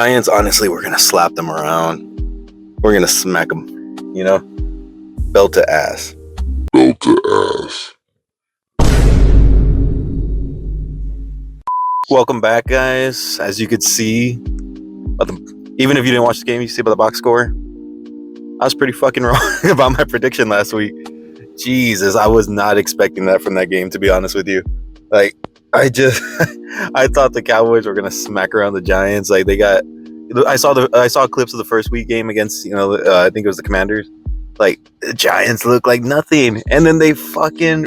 Giants, honestly, we're going to slap them around. We're going to smack them, belt to ass. Belt to ass. Welcome back, guys. As you could see, even if you didn't watch the game, you see by the box score, I was pretty fucking wrong about my prediction last week. Jesus, I was not expecting that from that game, to be honest with you. I thought the Cowboys were gonna smack around the Giants. I saw clips of the first week game against, I think it was the Commanders. The Giants look like nothing, and then they fucking,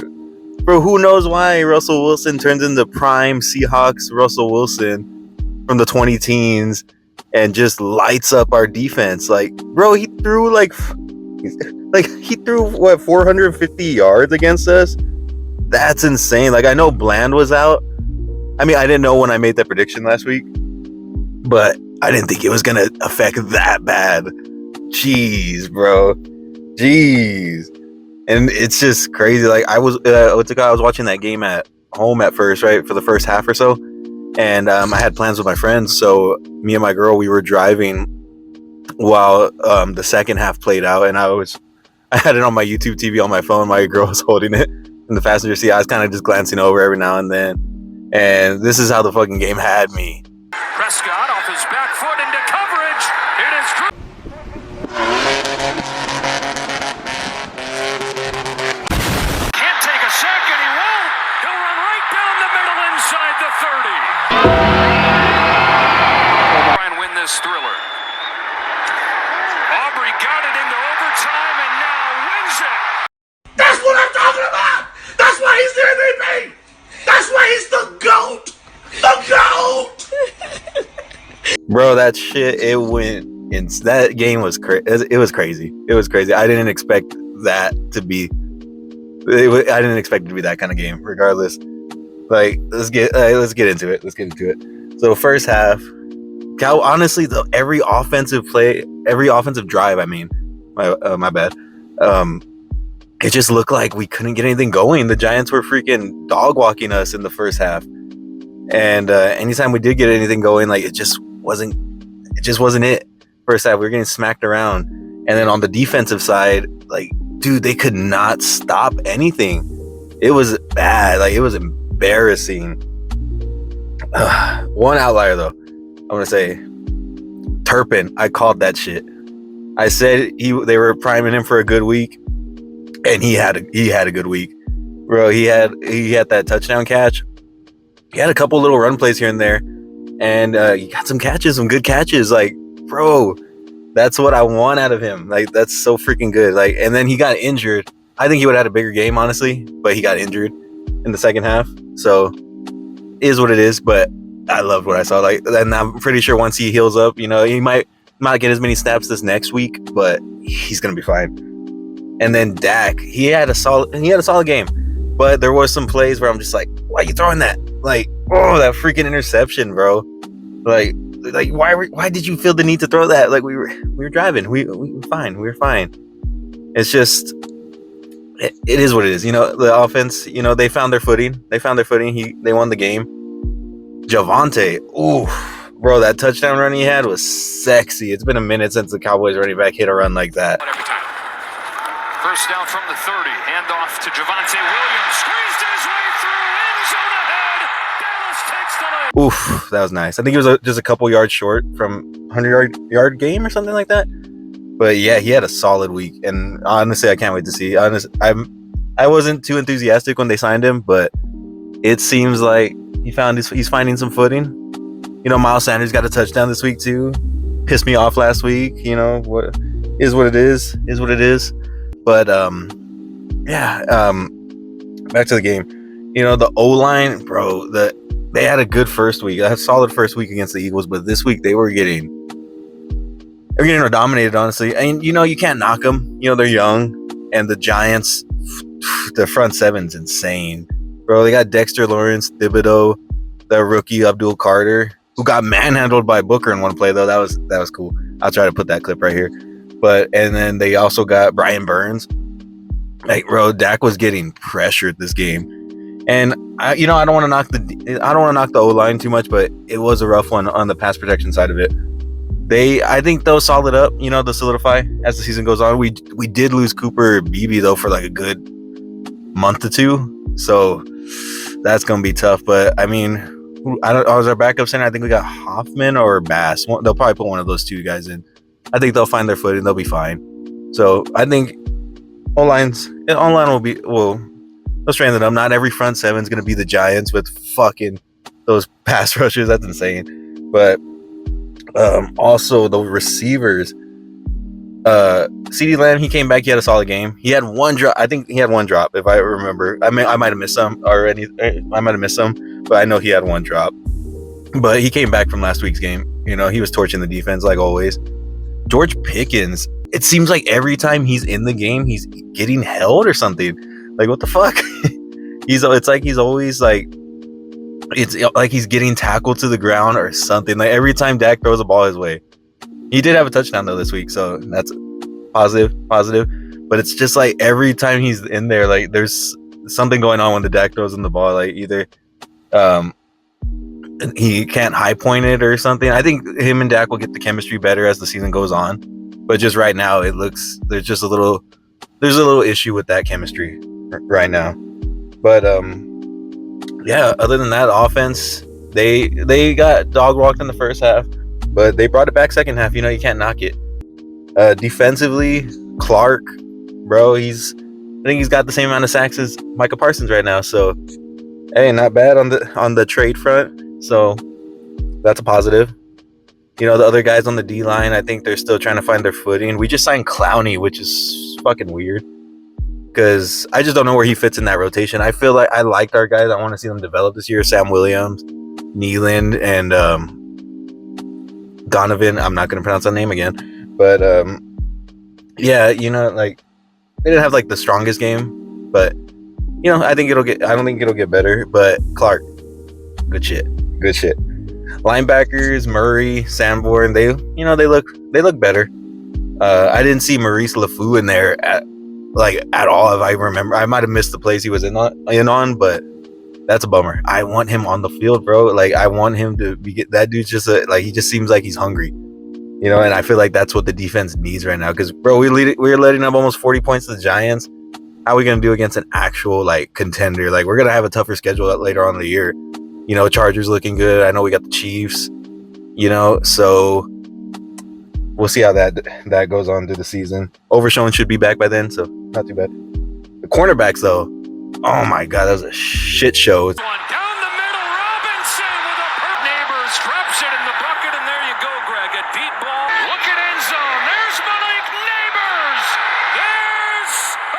bro, who knows why Russell Wilson turns into prime Seahawks Russell Wilson from the 20 teens and just lights up our defense. Bro, he threw he threw 450 yards against us. That's insane. I know Bland was out. I mean, I didn't know when I made that prediction last week, but I didn't think it was gonna affect that bad. Jeez, bro. Jeez. And it's just crazy. I was watching that game at home at first, right, for the first half or so, and I had plans with my friends. So me and my girl, we were driving while the second half played out, and I had it on my YouTube TV on my phone. My girl was holding it in the passenger seat. I was kind of just glancing over every now and then, and this is how the fucking game had me. Prescott off his back foot into coverage. It is Drew. Can't take a sack, and he won't. He'll run right down the middle inside the 30. Try and win this thriller. Aubrey got it into overtime and now wins it. That's what I'm talking about. That's why he's the MVP. That's why he's the GOAT. The GOAT. Bro, that shit, it went in. That game was crazy. It was crazy. It was crazy. I didn't expect that to be. I didn't expect it to be that kind of game. Regardless, let's get into it. Let's get into it. So first half, honestly, every offensive drive. I mean, my bad. It just looked like we couldn't get anything going. The Giants were freaking dog walking us in the first half, and anytime we did get anything going, it just wasn't it. First half, we were getting smacked around, and then on the defensive side, dude, they could not stop anything. It was bad. It was embarrassing. One outlier though, I'm gonna say Turpin. I called that shit. I said they were priming him for a good week, and he had a good week, bro. He had that touchdown catch. He had a couple little run plays here and there, and he got some good catches. Bro, that's what I want out of him. That's so freaking good. And then he got injured. I think he would have had a bigger game, honestly, but he got injured in the second half. So, is what it is. But I loved what I saw. And I'm pretty sure once he heals up, he might not get as many snaps this next week, but he's gonna be fine. And then Dak, he had a solid game, but there was some plays where I'm just like, why are you throwing that? That freaking interception, bro. Why did you feel the need to throw that? We were driving. We were fine. We were fine. It's just, it is what it is. The offense, they found their footing. They won the game. Javonte, ooh, bro, that touchdown run he had was sexy. It's been a minute since the Cowboys running back hit a run like that. First down from the 30. Handoff to Javonte Williams. Squeezed his way through. End zone ahead. Dallas takes the lead. Oof, that was nice. I think it was just a couple yards short from 100-yard game or something like that. But yeah, he had a solid week, and honestly, I can't wait to see. I wasn't too enthusiastic when they signed him, but it seems like he's finding some footing. Miles Sanders got a touchdown this week too. Pissed me off last week. What is what it is. Is what it is. But back to the game. The O-line, bro, they had a good first week. A solid first week against the Eagles, but this week they were getting dominated, honestly. And you can't knock them. They're young, and the Giants, the front seven's insane, bro. They got Dexter Lawrence, Thibodeau, the rookie Abdul Carter, who got manhandled by Booker in one play though. That was cool. I'll try to put that clip right here. And then they also got Brian Burns. Bro, Dak was getting pressured this game, and I don't want to knock the O-line too much, but it was a rough one on the pass protection side of it. I think they'll solid up, they'll solidify as the season goes on. We did lose Cooper Beebe though for like a good month or two, so that's gonna be tough. But I mean, I don't. Was our backup center? I think we got Hoffman or Bass. They'll probably put one of those two guys in. I think they'll find their footing. They'll be fine. So I think online will strengthen them. Not every front seven is gonna be the Giants with fucking those pass rushers. That's insane. But also the receivers. CeeDee Lamb, he came back. He had a solid game. He had one drop. I think he had one drop, if I remember. I might have missed some already. I might have missed some, but I know he had one drop. But he came back from last week's game. He was torching the defense like always. George Pickens, it seems like every time he's in the game, he's getting held or something. Like, what the fuck? It's like he's always like, it's like he's getting tackled to the ground or something. Like every time Dak throws a ball his way. He did have a touchdown though this week, so that's positive. But it's just like every time he's in there, like there's something going on when the Dak throws him the ball. Like either he can't high point it or something. I think him and Dak will get the chemistry better as the season goes on. But just right now, there's a little issue with that chemistry right now. But yeah, other than that, offense, they got dog walked in the first half. But they brought it back second half. You can't knock it. Defensively, Clark, bro, I think he's got the same amount of sacks as Micah Parsons right now. So, hey, not bad on the trade front. So that's a positive. The other guys on the D line, I think they're still trying to find their footing. We just signed Clowney, which is fucking weird because I just don't know where he fits in that rotation. I feel like I liked our guys. I want to see them develop this year. Sam Williams, Neeland, and Donovan, I'm not going to pronounce that name again, but yeah, like they didn't have like the strongest game, but I don't think it'll get better. But Clark, good shit. Linebackers, Murray, Sanborn, they look better. I didn't see Maurice LeFou in there at all. If I remember, I might have missed the plays he was in on, but that's a bummer. I want him on the field, bro. Like I want him to be. That dude's just he just seems like he's hungry, and I feel like that's what the defense needs right now. Because bro, we're letting up almost 40 points to the Giants. How are we gonna do against an actual contender? Like we're gonna have a tougher schedule later on in the year. Chargers looking good. I know we got the Chiefs. So we'll see how that goes on through the season. Overshown should be back by then, so not too bad. The cornerbacks though. Oh my God, that was a shit show. Down the middle, Robinson with a Neighbors drops it in the bucket, and there you go, Greg. A deep ball. Look at end zone. There's Malik Neighbors.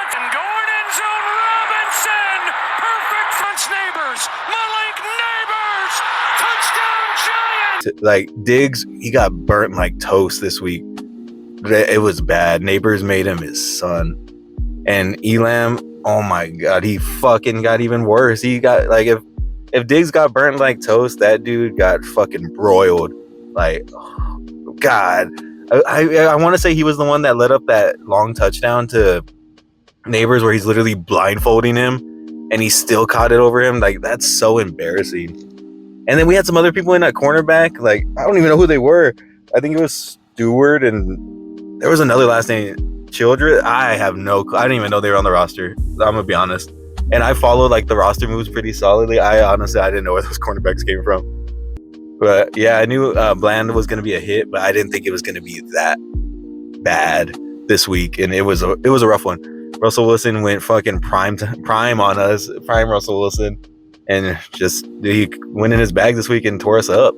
And going end zone, Robinson. Perfect fronts Neighbors. Malik Neighbors. Touchdown Giants. Diggs, he got burnt like toast this week. It was bad. Neighbors made him his son. And Elam, oh my God, he fucking got even worse. He got if Diggs got burnt like toast, that dude got fucking broiled. God, I want to say he was the one that led up that long touchdown to Neighbors where he's literally blindfolding him and he still caught it over him. That's so embarrassing. And then we had some other people in that cornerback. I don't even know who they were. I think it was Stewart and there was another last name. Children, I didn't even know they were on the roster. I'm gonna be honest, and I followed the roster moves pretty solidly. I didn't know where those cornerbacks came from, but yeah, I knew Bland was gonna be a hit, but I didn't think it was gonna be that bad this week, and it was a rough one. Russell Wilson went fucking prime on us, prime Russell Wilson, and just he went in his bag this week and tore us up.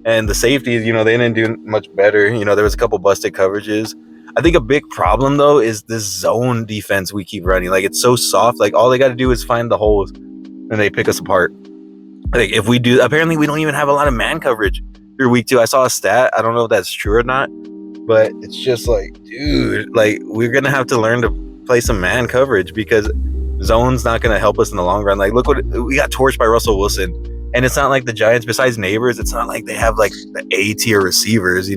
And the safeties, they didn't do much better. There was a couple busted coverages. I think a big problem though is this zone defense we keep running. It's so soft. All they got to do is find the holes, and they pick us apart. If we do, apparently we don't even have a lot of man coverage through week 2. I saw a stat. I don't know if that's true or not, but it's just dude, we're gonna have to learn to play some man coverage because zone's not gonna help us in the long run. Look what we got torched by Russell Wilson, and it's not like the Giants. Besides Neighbors, it's not like they have the A tier receivers,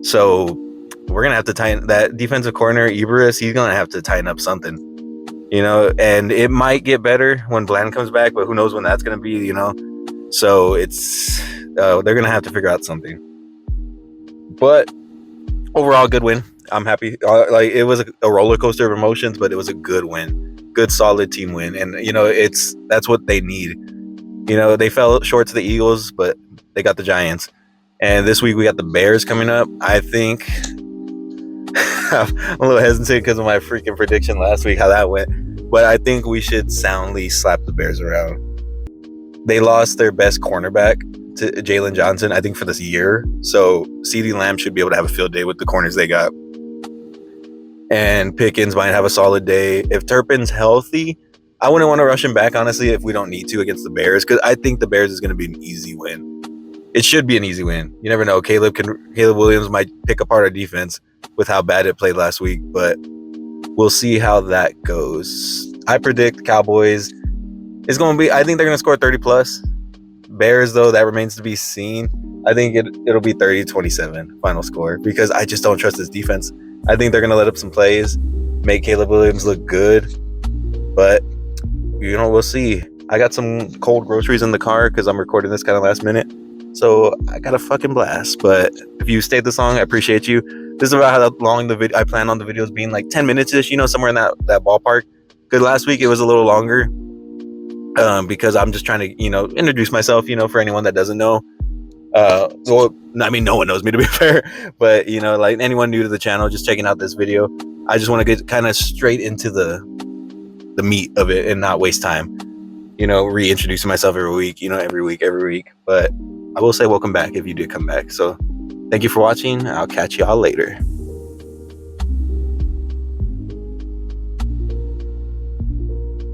So we're going to have to tighten that defensive corner, Iberus. He's going to have to tighten up something, and it might get better when Bland comes back, but who knows when that's going to be, So it's, they're going to have to figure out something. But overall, good win. I'm happy. Like, it was a roller coaster of emotions, but it was a good win, good solid team win, and that's what they need. They fell short to the Eagles, but they got the Giants, and this week we got the Bears coming up. I think I'm a little hesitant because of my freaking prediction last week, how that went, but I think we should soundly slap the Bears around. They lost their best cornerback to Jalen Johnson, I think, for this year. So CeeDee Lamb should be able to have a field day with the corners they got. And Pickens might have a solid day. If Turpin's healthy, I wouldn't want to rush him back, honestly, if we don't need to against the Bears, because I think the Bears is going to be an easy win. It should be an easy win. You never know. Caleb Williams might pick apart our defense with how bad it played last week, but we'll see how that goes. I predict Cowboys is going to be, I think they're going to score 30 plus. Bears, though, that remains to be seen. I think it'll be 30-27 final score, because I just don't trust this defense. I think they're going to let up some plays, make Caleb Williams look good, but we'll see. I got some cold groceries in the car because I'm recording this kind of last minute, so I got a fucking blast. But if you stayed this long, I appreciate you. This is about how long the video I plan on the videos being, like 10 minutes ish, somewhere in that ballpark. Because last week it was a little longer, because I'm just trying to introduce myself, for anyone that doesn't know. Well, I mean, no one knows me, to be fair, but like anyone new to the channel just checking out this video, I just want to get kind of straight into the meat of it and not waste time, reintroducing myself every week. But I will say welcome back if you did come back. So thank you for watching. I'll catch y'all later.